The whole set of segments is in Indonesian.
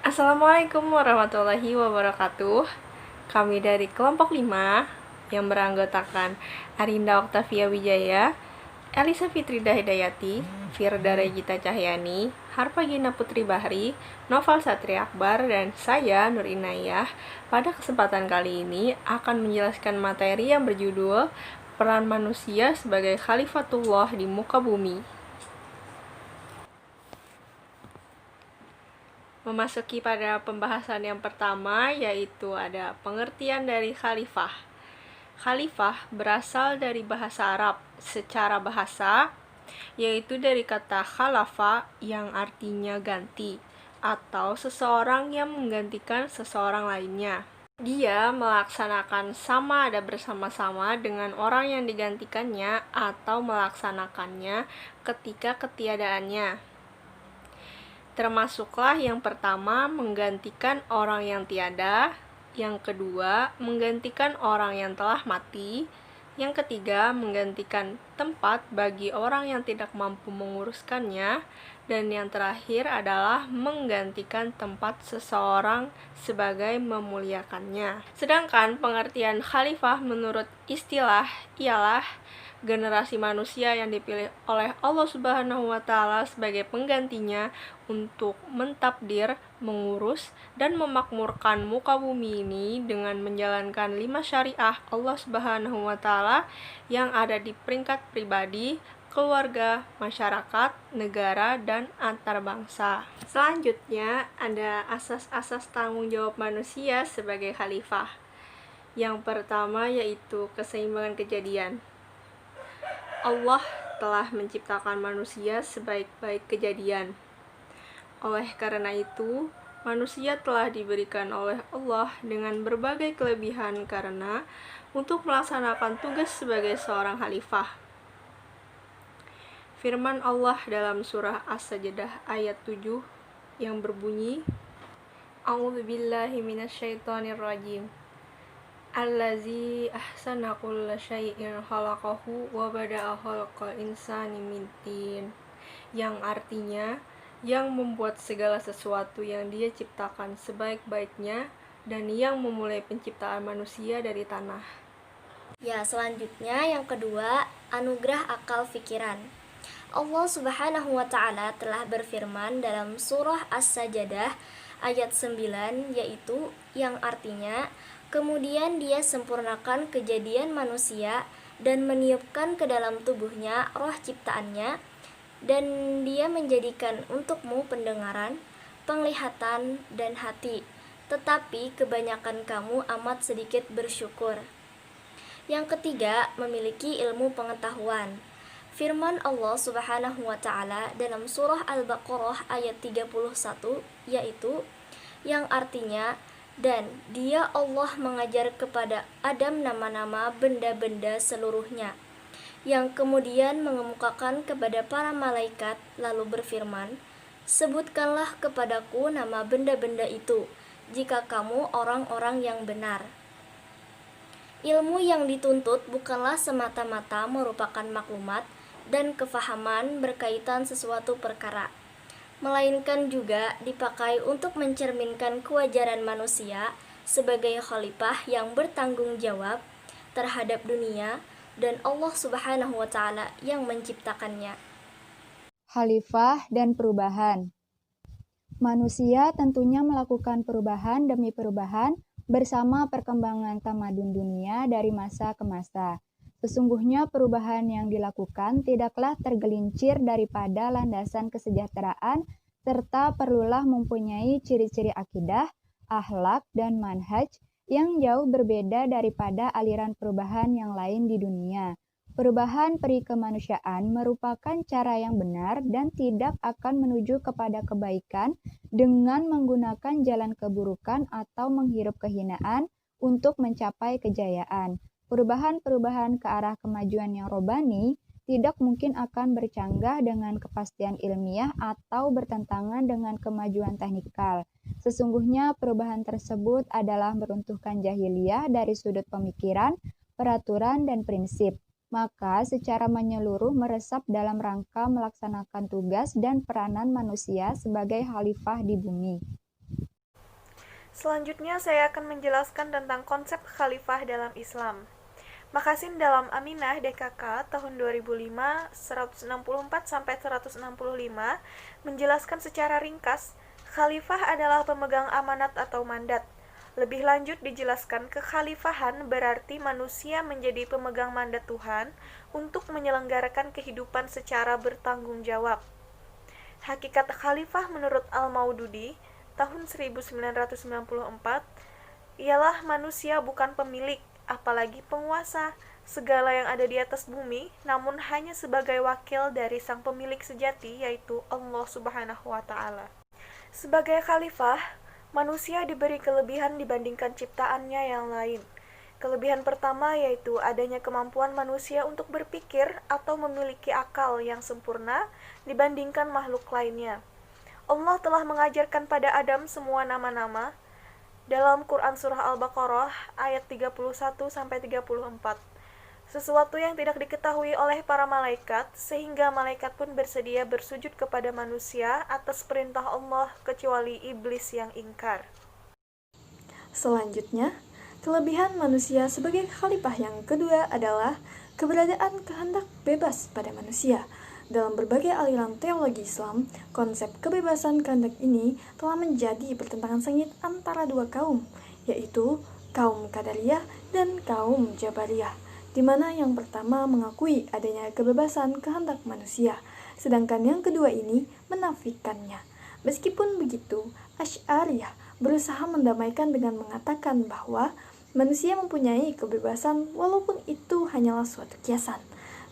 Assalamualaikum warahmatullahi wabarakatuh. Kami dari kelompok 5 yang beranggotakan Arinda Oktavia Wijaya, Elisa Fitrida Hidayati, Firda Regita Cahyani, Harpagina Putri Bahri, Noval Satria Akbar, dan saya Nur Inayah. Pada kesempatan kali ini akan menjelaskan materi yang berjudul Peran Manusia sebagai Khalifatullah di Muka Bumi. Memasuki pada pembahasan yang pertama, yaitu ada pengertian dari khalifah. Khalifah berasal dari bahasa Arab secara bahasa, yaitu dari kata khalafa yang artinya ganti, atau seseorang yang menggantikan seseorang lainnya. Dia melaksanakan sama ada bersama-sama dengan orang yang digantikannya atau melaksanakannya ketika ketiadaannya. Termasuklah yang pertama menggantikan orang yang tiada, yang kedua menggantikan orang yang telah mati, yang ketiga menggantikan tempat bagi orang yang tidak mampu menguruskannya, dan yang terakhir adalah menggantikan tempat seseorang sebagai memuliakannya. Sedangkan pengertian khalifah menurut istilah ialah generasi manusia yang dipilih oleh Allah Subhanahu wa Ta'ala sebagai penggantinya untuk mentakdir, mengurus, dan memakmurkan muka bumi ini dengan menjalankan 5 syariah Allah Subhanahu wa Ta'ala yang ada di peringkat pribadi, keluarga, masyarakat, negara, dan antar bangsa. Selanjutnya ada asas-asas tanggung jawab manusia sebagai khalifah. Yang pertama yaitu keseimbangan kejadian. Allah telah menciptakan manusia sebaik-baik kejadian. Oleh karena itu, manusia telah diberikan oleh Allah dengan berbagai kelebihan karena untuk melaksanakan tugas sebagai seorang khalifah. Firman Allah dalam surah As-Sajdah ayat 7 yang berbunyi, A'udzubillahi minasyaitonirrajim. Allazi ahsana kulla syai'in khalaqahu wa bada'a khalqal insani min tin, yang artinya yang membuat segala sesuatu yang Dia ciptakan sebaik-baiknya dan yang memulai penciptaan manusia dari tanah. Ya, selanjutnya yang kedua, anugerah akal fikiran. Allah Subhanahu wa Ta'ala telah berfirman dalam surah As-Sajdah ayat 9, yaitu yang artinya kemudian Dia sempurnakan kejadian manusia dan meniupkan ke dalam tubuhnya roh ciptaannya, dan Dia menjadikan untukmu pendengaran, penglihatan, dan hati, tetapi kebanyakan kamu amat sedikit bersyukur. Yang ketiga, memiliki ilmu pengetahuan. Firman Allah Subhanahu wa Ta'ala dalam surah Al-Baqarah ayat 31, yaitu yang artinya, dan Dia Allah mengajar kepada Adam nama-nama benda-benda seluruhnya, yang kemudian mengemukakan kepada para malaikat lalu berfirman, sebutkanlah kepadaku nama benda-benda itu jika kamu orang-orang yang benar. Ilmu yang dituntut bukanlah semata-mata merupakan maklumat dan kefahaman berkaitan sesuatu perkara, melainkan juga dipakai untuk mencerminkan kewajaran manusia sebagai khalifah yang bertanggung jawab terhadap dunia dan Allah Subhanahu wa Ta'ala yang menciptakannya. Khalifah dan perubahan. Manusia tentunya melakukan perubahan demi perubahan bersama perkembangan tamadun dunia dari masa ke masa. Sesungguhnya perubahan yang dilakukan tidaklah tergelincir daripada landasan kesejahteraan, serta perlulah mempunyai ciri-ciri akidah, akhlak, dan manhaj yang jauh berbeda daripada aliran perubahan yang lain di dunia. Perubahan peri kemanusiaan merupakan cara yang benar dan tidak akan menuju kepada kebaikan dengan menggunakan jalan keburukan atau menghirup kehinaan untuk mencapai kejayaan. Perubahan-perubahan ke arah kemajuan yang robani tidak mungkin akan bercanggah dengan kepastian ilmiah atau bertentangan dengan kemajuan teknikal. Sesungguhnya perubahan tersebut adalah meruntuhkan jahiliyah dari sudut pemikiran, peraturan, dan prinsip. Maka secara menyeluruh meresap dalam rangka melaksanakan tugas dan peranan manusia sebagai khalifah di bumi. Selanjutnya saya akan menjelaskan tentang konsep khalifah dalam Islam. Makasin dalam Aminah DKK tahun 2005 164-165 menjelaskan secara ringkas, khalifah adalah pemegang amanat atau mandat. Lebih lanjut dijelaskan kekhalifahan berarti manusia menjadi pemegang mandat Tuhan untuk menyelenggarakan kehidupan secara bertanggung jawab. Hakikat khalifah menurut Al-Maududi tahun 1994 ialah manusia bukan pemilik, apalagi penguasa, segala yang ada di atas bumi, namun hanya sebagai wakil dari sang pemilik sejati, yaitu Allah Subhanahu wa Ta'ala. Sebagai khalifah, manusia diberi kelebihan dibandingkan ciptaannya yang lain. Kelebihan pertama yaitu adanya kemampuan manusia untuk berpikir atau memiliki akal yang sempurna dibandingkan makhluk lainnya. Allah telah mengajarkan pada Adam semua nama-nama dalam Quran Surah Al-Baqarah ayat 31-34. Sesuatu yang tidak diketahui oleh para malaikat, sehingga malaikat pun bersedia bersujud kepada manusia atas perintah Allah kecuali iblis yang ingkar. Selanjutnya, kelebihan manusia sebagai khalifah yang kedua adalah keberadaan kehendak bebas pada manusia. Dalam berbagai aliran teologi Islam, konsep kebebasan kehendak ini telah menjadi pertentangan sengit antara dua kaum, yaitu kaum Qadariyah dan kaum Jabariyah, di mana yang pertama mengakui adanya kebebasan kehendak manusia, sedangkan yang kedua ini menafikannya. Meskipun begitu, Asy'ariyah berusaha mendamaikan dengan mengatakan bahwa manusia mempunyai kebebasan walaupun itu hanyalah suatu kiasan,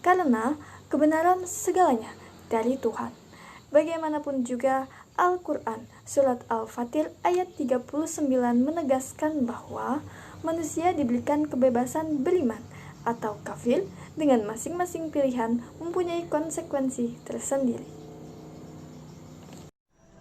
karena kebenaran segalanya dari Tuhan. Bagaimanapun juga, Al-Quran Surat Al-Fatir ayat 39 menegaskan bahwa manusia diberikan kebebasan beriman atau kafir dengan masing-masing pilihan mempunyai konsekuensi tersendiri.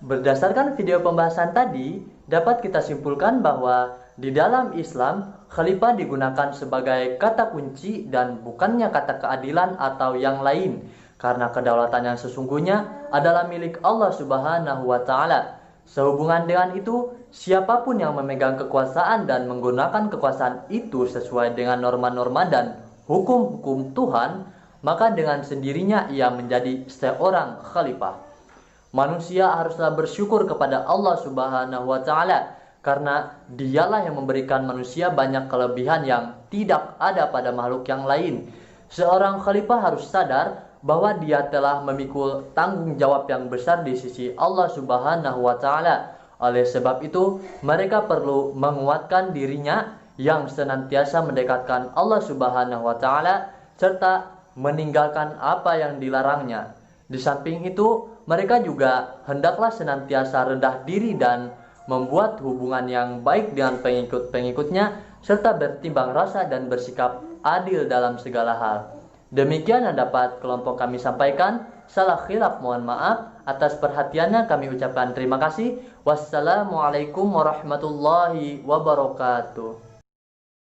Berdasarkan video pembahasan tadi, dapat kita simpulkan bahwa di dalam Islam, khalifah digunakan sebagai kata kunci dan bukannya kata keadilan atau yang lain, karena kedaulatan yang sesungguhnya adalah milik Allah Subhanahu wa Ta'ala. Sehubungan dengan itu, siapapun yang memegang kekuasaan dan menggunakan kekuasaan itu sesuai dengan norma-norma dan hukum-hukum Tuhan, maka dengan sendirinya ia menjadi seorang khalifah. Manusia haruslah bersyukur kepada Allah Subhanahu wa Ta'ala, karena dialah yang memberikan manusia banyak kelebihan yang tidak ada pada makhluk yang lain. Seorang khalifah harus sadar bahwa dia telah memikul tanggung jawab yang besar di sisi Allah Subhanahu wa Ta'ala. Oleh sebab itu, mereka perlu menguatkan dirinya yang senantiasa mendekatkan Allah Subhanahu wa Ta'ala serta meninggalkan apa yang dilarangnya. Di samping itu, mereka juga hendaklah senantiasa rendah diri dan membuat hubungan yang baik dengan pengikut-pengikutnya serta bertimbang rasa dan bersikap adil dalam segala hal. Demikian yang dapat kelompok kami sampaikan. Salah khilaf mohon maaf. Atas perhatiannya kami ucapkan terima kasih. Wassalamualaikum warahmatullahi wabarakatuh.